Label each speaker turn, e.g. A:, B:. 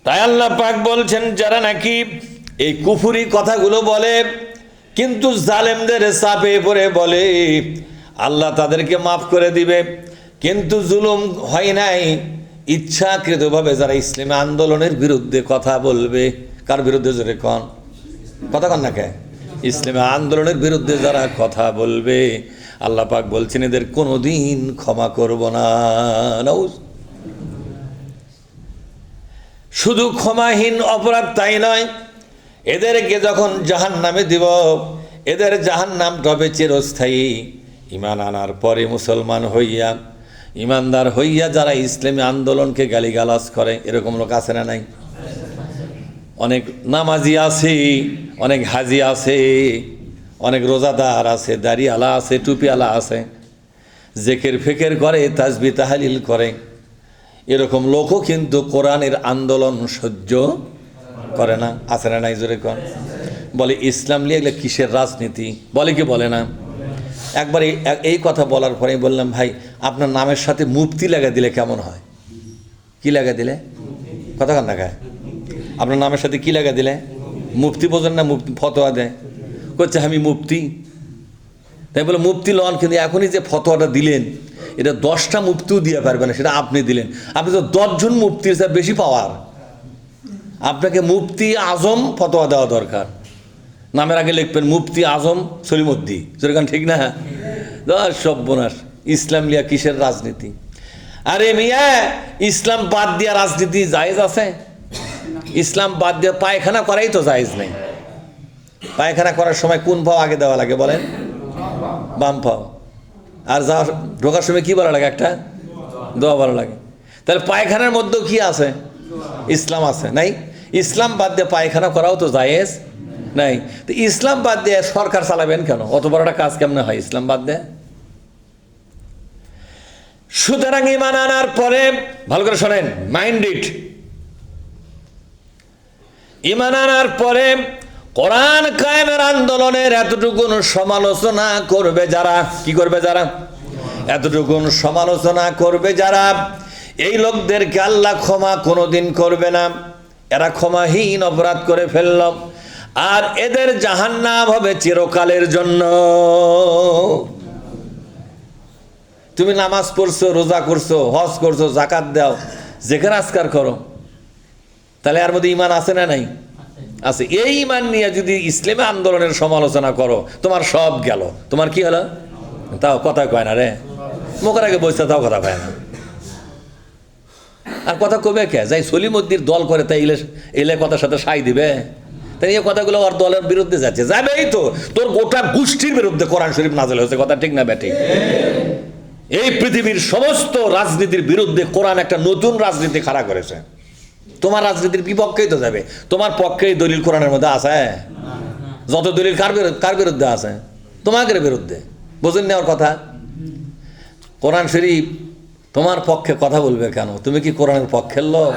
A: তাই আল্লাহ পাক বলছেন যারা নাকি এই কুফরি কথাগুলো বলে কিন্তু জালেমদের চাপে পড়ে বলে আল্লাহ তাদেরকে মাফ করে দিবে, কিন্তু জুলুম হয় নাই, ইচ্ছাকৃতভাবে যারা ইসলামী আন্দোলনের বিরুদ্ধে কথা বলবে, কার বিরুদ্ধে জোরে কন, কথা কন না কে, ইসলামী আন্দোলনের বিরুদ্ধে যারা কথা বলবে আল্লাহ পাক বলছেন এদের কোনোদিন ক্ষমা করব না। শুধু ক্ষমাহীন অপরাধ তাই নয়, এদেরকে যখন জাহান্নামে দিব, এদের জাহান্নাম হবে চিরস্থায়ী। ঈমান আনার পরে মুসলমান হইয়া, ইমানদার হইয়া যারা ইসলামী আন্দোলনকে গালিগালাজ করে, এরকম লোক আছে না নাই? অনেক নামাজি আছে, অনেক হাজি আছে, অনেক রোজাদার আছে, দাড়িওয়ালা আছে, টুপিওয়ালা আছে, জেকের ফেকের করে, তাসবিহ তাহলিল করে, এরকম লোকও কিন্তু কোরআনের আন্দোলন সহ্য করে না, আছে না নাই জোরে কন? বলে ইসলাম নিয়ে এগুলো কিসের রাজনীতি, বলে কি বলে না? একবার এই কথা বলার পরে বললাম ভাই আপনার নামের সাথে মুফতি লাগা দিলে কেমন হয়? কি লাগা দিলে? কথা কান না খায়? আপনার নামের সাথে কি লাগা দিলে? মুফতি বোঝেন না? মুফতি ফতোয়া দেয়, করছে আমি মুফতি। তাই বলে মুফতি লন, কিন্তু এখনই যে ফতোয়াটা দিলেন এটা 10টা মুফতিও দিয়ে পারবে না, সেটা আপনি দিলেন। আপনি তো 10 জন মুফতির সাথে বেশি পাওয়ার, আপনাকে মুফতি আজম ফতোয়া দেওয়া দরকার। নামের আগে লিখবেন মুফতি আজম সলিমুদ্দি, যেরকম ঠিক না? সর্বনাশ, ইসলাম লিয়া কিসের রাজনীতি? আরে মিয়া, ইসলাম বাদ দিয়া রাজনীতি জায়েজ আছে? ইসলাম বাদ দিয়ে পায়খানা করাই তো জায়েজ নেই। পায়খানা করার সময় কোন পাও আগে দেওয়া লাগে বলেন? বাম পাও। আর যা ঢোকার সময় কি বলা লাগে? একটা দোয়া বলা লাগে। তাহলে পায়খানার মধ্যেও কি আছে? ইসলাম আছে নাই? ইসলাম বাদ দিয়ে পায়খানা করাও তো জায়েজ নাই। তো ইসলাম বাদ দিয়ে সরকার চালাবেন কেন? অত বড় একটা কাজ কেমনে হয় ইসলাম বাদ দিয়ে? সুতরাং ঈমান আনার পরে ভালো করে শোনেন, মাইন্ড ইট, ঈমান আনার পরে কোরআন কায়েমের আন্দোলনের এতটুকু সমালোচনা করবে যারা, কি করবে যারা? এতটুকু সমালোচনা করবে যারা, এই লোকদেরকে আল্লাহ ক্ষমা কোনোদিন করবে না। এরা ক্ষমাহীন অপরাধ করে ফেলল, আর এদের জাহান্নাম হবে চিরকালের জন্য। তুমি নামাজ পড়ছো, রোজা করছো, হজ করছো, যাকাত দাও, যেখানে আজকার করো, তাহলে এর মধ্যে ঈমান আছে না নাই? আছে। এই ঈমান নিয়ে যদি ইসলামী আন্দোলনের সমালোচনা করো, তোমার সব গেল। তোমার কি হলো? তাও কথা কয় না রে, মুখের আগে বসে তাও কথা কয় না। আর কথা কবে কে? যাই সলিমুদ্দির দল করে তাই এলে কথার সাথে সাই দিবে? তাই এই কথাগুলো ওর দলের বিরুদ্ধে যাচ্ছে, যাবে। এই তো তোর গোটা গোষ্ঠীর বিরুদ্ধে কোরআন শরীফ নাযিল হয়েছে, কথা ঠিক না বেঠিক? এই পৃথিবীর সমস্ত রাজনীতির বিরুদ্ধে কোরআন একটা নতুন রাজনীতি খাড়া করেছে। তোমার রাজনীতির বিপক্ষেই তো যাবে, তোমার পক্ষেই দলিল কোরআনের মধ্যে আছে। যত দলিল কার বিরুদ্ধে আছে? তোমাদের বিরুদ্ধে। বোঝেন নেওয়ার কথা। কোরআন শরীফ তোমার পক্ষে কথা বলবে কেন? তুমি কি কোরআনের পক্ষের লোক?